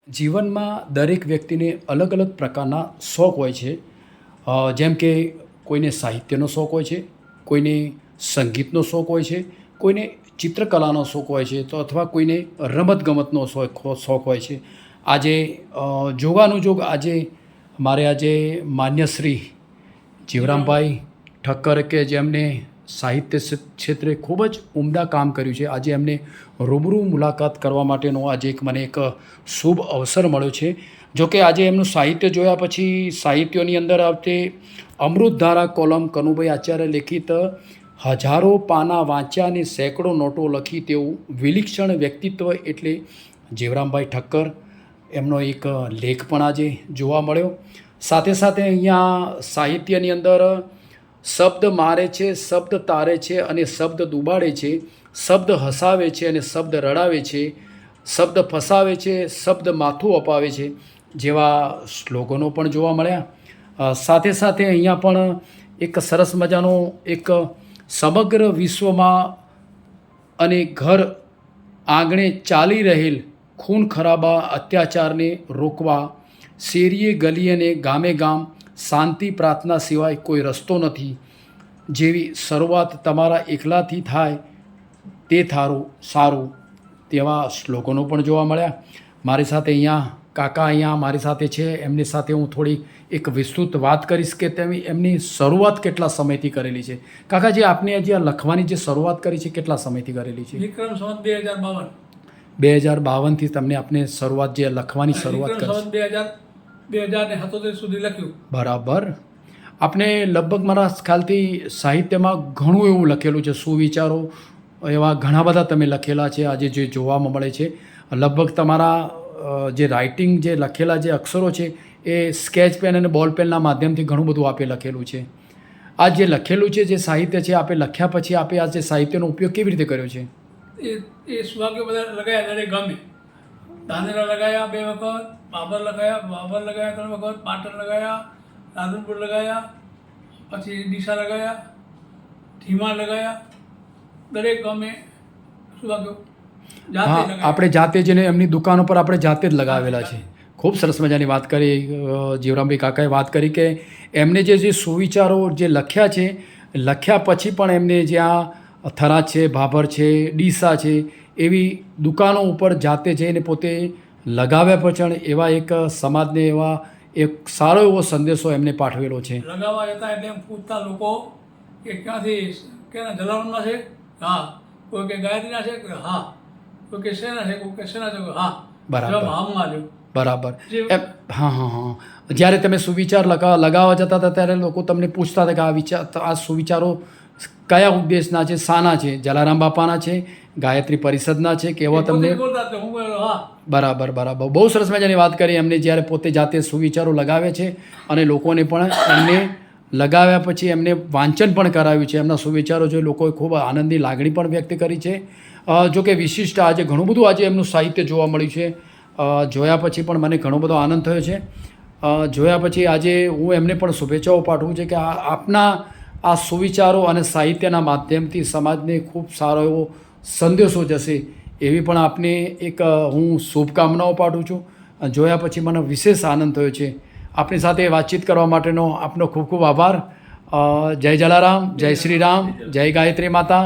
જીવનમાં દરેક વ્યક્તિને અલગ અલગ પ્રકારના શોખ હોય છે. જેમ કે કોઈને સાહિત્યનો શોખ હોય છે, કોઈને સંગીતનો શોખ હોય છે, કોઈને ચિત્રકલાનો શોખ હોય છે, તો અથવા કોઈને રમતગમતનો શોખ હોય છે. આજે જોગાનું જોગ આજે માન્ય શ્રી જીવરામભાઈ ઠક્કર કે જેમને સાહિત્ય ક્ષેત્રે ખૂબ જ ઉમદા કામ કર્યું છે, આજે એમને રૂબરૂ મુલાકાત કરવા માટેનો આજે મને એક શુભ અવસર મળ્યો છે. જોકે આજે એમનું સાહિત્ય જોયા પછી સાહિત્યોની અંદર આવતી અમૃતધારા કોલમ કનુભાઈ આચાર્ય લેખિત હજારો પાના વાંચ્યા અને સેંકડો નોટો લખી તેવું વિલક્ષણ વ્યક્તિત્વ એટલે જીવરામભાઈ ઠક્કર એમનો એક લેખ પણ આજે જોવા મળ્યો. સાથે સાથે અહીંયા સાહિત્યની અંદર શબ્દ મારે છે, શબ્દ તારે છે અને શબ્દ દુબાડે છે, શબ્દ હસાવે છે અને શબ્દ રડાવે છે, શબ્દ ફસાવે છે, શબ્દ માથું અપાવે છે જેવા સ્લોગનો પણ જોવા મળ્યા. સાથે સાથે અહીંયા પણ એક સરસ મજાનો એક સમગ્ર વિશ્વમાં અને ઘર આંગણે ચાલી રહેલ ખૂન ખરાબા અત્યાચારને રોકવા શેરીએ ગલી અને ગામે ગામ શાંતિ પ્રાર્થના સિવાય કોઈ રસ્તો નથી. જેવી શરૂઆત તમારા એકલાથી થાય તે થારું સારું તેવા શ્લોકોનો પણ જોવા મળ્યા. મારી સાથે અહીંયા કાકા અહીંયા મારી સાથે છે, એમની સાથે હું થોડી એક વિસ્તૃત વાત કરીશ કે એમની શરૂઆત કેટલા સમયથી કરેલી છે. કાકાજી, આપને જે લખવાની જે શરૂઆત કરી છે કેટલા સમયથી કરેલી છે? વિક્રમ સંવત 2052. 2052થી તમને આપને શરૂઆત જે લખવાની શરૂઆત કરી? 2077 સુધી લખ્યું. બરાબર. આપને લગભગ મારા ખ્યાલથી સાહિત્યમાં ઘણું એવું લખેલું છે, સુવિચારો એવા ઘણા બધા તમે લખેલા છે આજે જે જોવામાં મળે છે. લગભગ તમારા જે રાઇટિંગ જે લખેલા જે અક્ષરો છે એ સ્કેચ પેન અને બોલ પેનના માધ્યમથી ઘણું બધું આપે લખેલું છે. આ જે લખેલું છે જે સાહિત્ય છે આપે લખ્યા પછી આપે આ જે સાહિત્યનો ઉપયોગ કેવી રીતે કર્યો છે? એ સુવાક્યો બધા લગાયા દરેક ગામે. ધાનેરા લગાયા 2 વખત, બાબર લગાયા 3 વખત, પાટણ લગાયા, રાધનપુર લગાયા, પછી ડીસા લગાયા, ધીમા લગાયા. દરેક ગામે સુવાક્યો હા, આપણે જાતે જ એમની દુકાનો પર આપણે જાતે જ લગાવેલા છે. ખૂબ સરસ મજાની વાત કરી જીવરામભાઈ કાકાએ. વાત કરી કે એમને જે સુવિચારો જે લખ્યા છે, લખ્યા પછી પણ એમને જ્યાં થરાદ છે, ભાભર છે, ડીસા છે એવી દુકાનો ઉપર જાતે જઈને પોતે લગાવ્યા પછી એવા એક સમાજને એવા એક સારો એવો સંદેશો એમને પાઠવેલો છે. લગાવવા જતા એટલે એમ પૂછતા લોકો કે ક્યાંથી કેના જલાવણના છે? હા. કોઈ કે ગાયત્રીના છે? હા. કોઈ કે શેના છે? કોઈ કે શેના છે? હા. બરાબર બરાબર. હા હા હા. જ્યારે તમે સુવિચાર લગાવવા જતા હતા ત્યારે લોકો તમને પૂછતા હતા કે આ સુવિચારો કયા ઉદ્દેશના છે, શાના છે? જલારામ બાપાના છે, ગાયત્રી પરિષદના છે કે એવા તમને? બરાબર બરાબર. બહુ સરસ મજાની વાત કરી એમને. જ્યારે પોતે જાતે સુવિચારો લગાવે છે અને લોકોને પણ એમને લગાવ્યા પછી એમને વાંચન પણ કરાવ્યું છે. એમના સુવિચારો જોઈ લોકોએ ખૂબ આનંદની લાગણી પણ વ્યક્ત કરી છે. જોકે વિશિષ્ટ આજે ઘણું બધું આજે એમનું સાહિત્ય જોવા મળ્યું છે. જોયા પછી પણ મને ઘણો બધો આનંદ થયો છે. જોયા પછી આજે હું એમને પણ શુભેચ્છાઓ પાઠવું છે કે આપના આ સુવિચારો અને સાહિત્યના માધ્યમથી સમાજને ખૂબ સારો એવો સંદેશો જશે એવી પણ આપને એક હું શુભકામનાઓ પાઠવું છું. જોયા પછી મને વિશેષ આનંદ થયો છે. આપની સાથે વાતચીત કરવા માટેનો આપનો ખૂબ ખૂબ આભાર. જય જલારામ, જય શ્રી રામ, જય ગાયત્રી માતા.